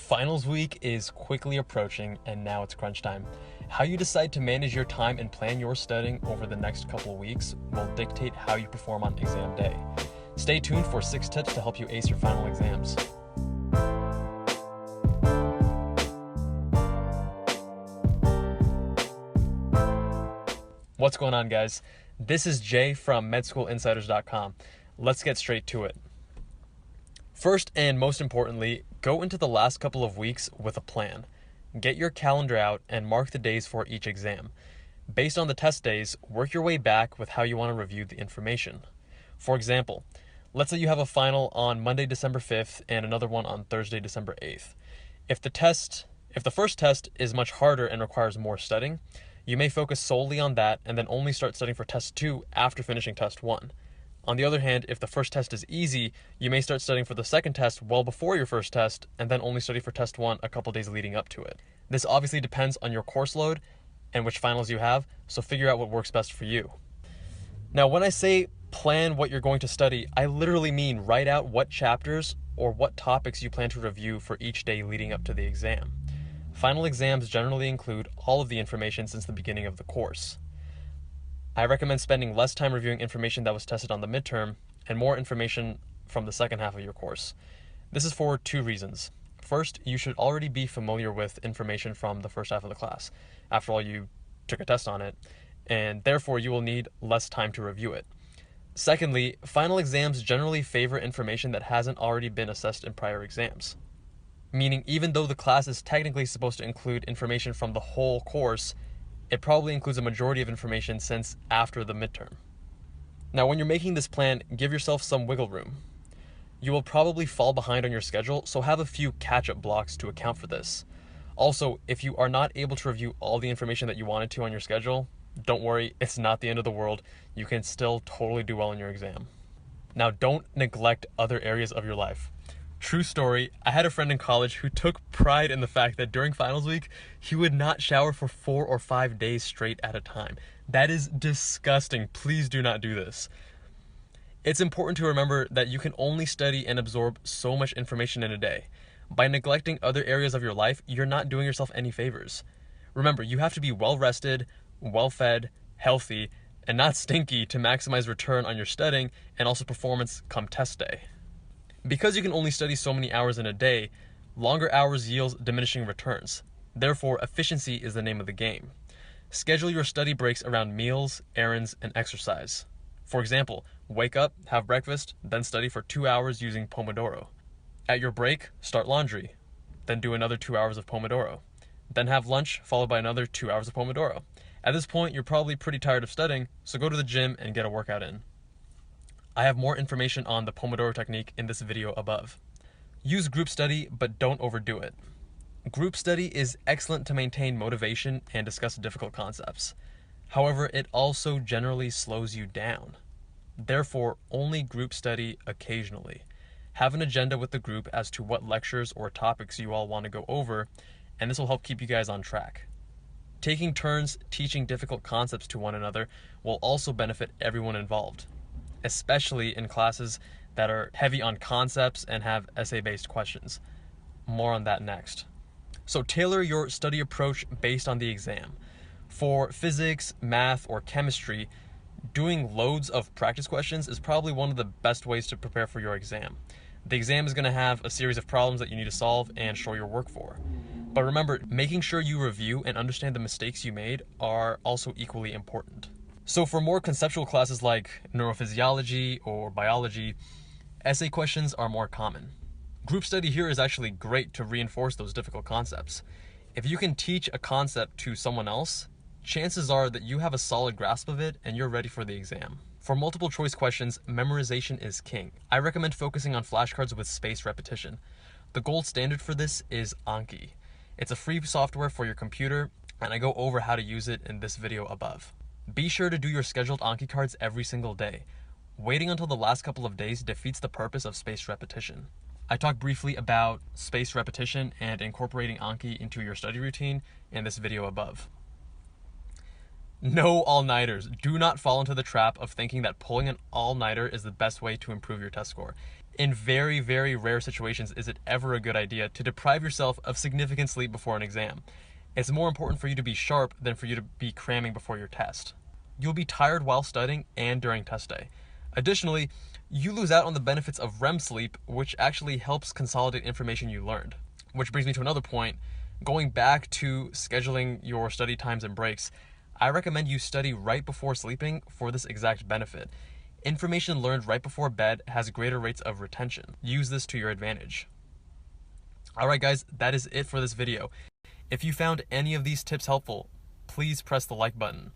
Finals week is quickly approaching and now it's crunch time. How you decide to manage your time and plan your studying over the next couple of weeks will dictate how you perform on exam day. Stay tuned for 6 tips to help you ace your final exams. What's going on, guys? This is Jay from medschoolinsiders.com. Let's get straight to it. First and most importantly, go into the last couple of weeks with a plan. Get your calendar out and mark the days for each exam. Based on the test days, work your way back with how you want to review the information. For example, let's say you have a final on Monday, December 5th and another one on Thursday, December 8th. If the first test is much harder and requires more studying, you may focus solely on that and then only start studying for test 2 after finishing test 1. On the other hand, if the first test is easy, you may start studying for the second test well before your first test and then only study for test 1 a couple days leading up to it. This obviously depends on your course load and which finals you have, so figure out what works best for you. Now, when I say plan what you're going to study, I literally mean write out what chapters or what topics you plan to review for each day leading up to the exam. Final exams generally include all of the information since the beginning of the course. I recommend spending less time reviewing information that was tested on the midterm and more information from the second half of your course. This is for 2 reasons. First, you should already be familiar with information from the first half of the class. After all, you took a test on it, and therefore you will need less time to review it. Secondly, final exams generally favor information that hasn't already been assessed in prior exams. Meaning, even though the class is technically supposed to include information from the whole course, it probably includes a majority of information since after the midterm. Now, when you're making this plan, give yourself some wiggle room. You will probably fall behind on your schedule, so have a few catch-up blocks to account for this. Also, if you are not able to review all the information that you wanted to on your schedule, don't worry, it's not the end of the world. You can still totally do well in your exam. Now, don't neglect other areas of your life. True story, I had a friend in college who took pride in the fact that during finals week, he would not shower for 4 or 5 days straight at a time. That is disgusting. Please do not do this. It's important to remember that you can only study and absorb so much information in a day. By neglecting other areas of your life, you're not doing yourself any favors. Remember, you have to be well-rested, well-fed, healthy, and not stinky to maximize return on your studying and also performance come test day. Because you can only study so many hours in a day, longer hours yields diminishing returns. Therefore, efficiency is the name of the game. Schedule your study breaks around meals, errands, and exercise. For example, wake up, have breakfast, then study for 2 hours using Pomodoro. At your break, start laundry, then do another 2 hours of Pomodoro. Then have lunch, followed by another 2 hours of Pomodoro. At this point, you're probably pretty tired of studying, so go to the gym and get a workout in. I have more information on the Pomodoro technique in this video above. Use group study, but don't overdo it. Group study is excellent to maintain motivation and discuss difficult concepts. However, it also generally slows you down. Therefore, only group study occasionally. Have an agenda with the group as to what lectures or topics you all want to go over, and this will help keep you guys on track. Taking turns teaching difficult concepts to one another will also benefit everyone involved, especially in classes that are heavy on concepts and have essay-based questions. More on that next. So tailor your study approach based on the exam. For physics, math, or chemistry, doing loads of practice questions is probably one of the best ways to prepare for your exam. The exam is going to have a series of problems that you need to solve and show your work for. But remember, making sure you review and understand the mistakes you made are also equally important. So for more conceptual classes like neurophysiology or biology, essay questions are more common. Group study here is actually great to reinforce those difficult concepts. If you can teach a concept to someone else, chances are that you have a solid grasp of it and you're ready for the exam. For multiple choice questions, memorization is king. I recommend focusing on flashcards with spaced repetition. The gold standard for this is Anki. It's a free software for your computer, and I go over how to use it in this video above. Be sure to do your scheduled Anki cards every single day. Waiting until the last couple of days defeats the purpose of spaced repetition. I talked briefly about spaced repetition and incorporating Anki into your study routine in this video above. No all-nighters. Do not fall into the trap of thinking that pulling an all-nighter is the best way to improve your test score. In very, very rare situations is it ever a good idea to deprive yourself of significant sleep before an exam. It's more important for you to be sharp than for you to be cramming before your test. You'll be tired while studying and during test day. Additionally, you lose out on the benefits of REM sleep, which actually helps consolidate information you learned. Which brings me to another point. Going back to scheduling your study times and breaks, I recommend you study right before sleeping for this exact benefit. Information learned right before bed has greater rates of retention. Use this to your advantage. Alright guys, that is it for this video. If you found any of these tips helpful, please press the like button.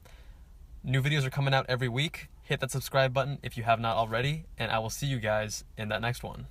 New videos are coming out every week. Hit that subscribe button if you have not already, and I will see you guys in that next one.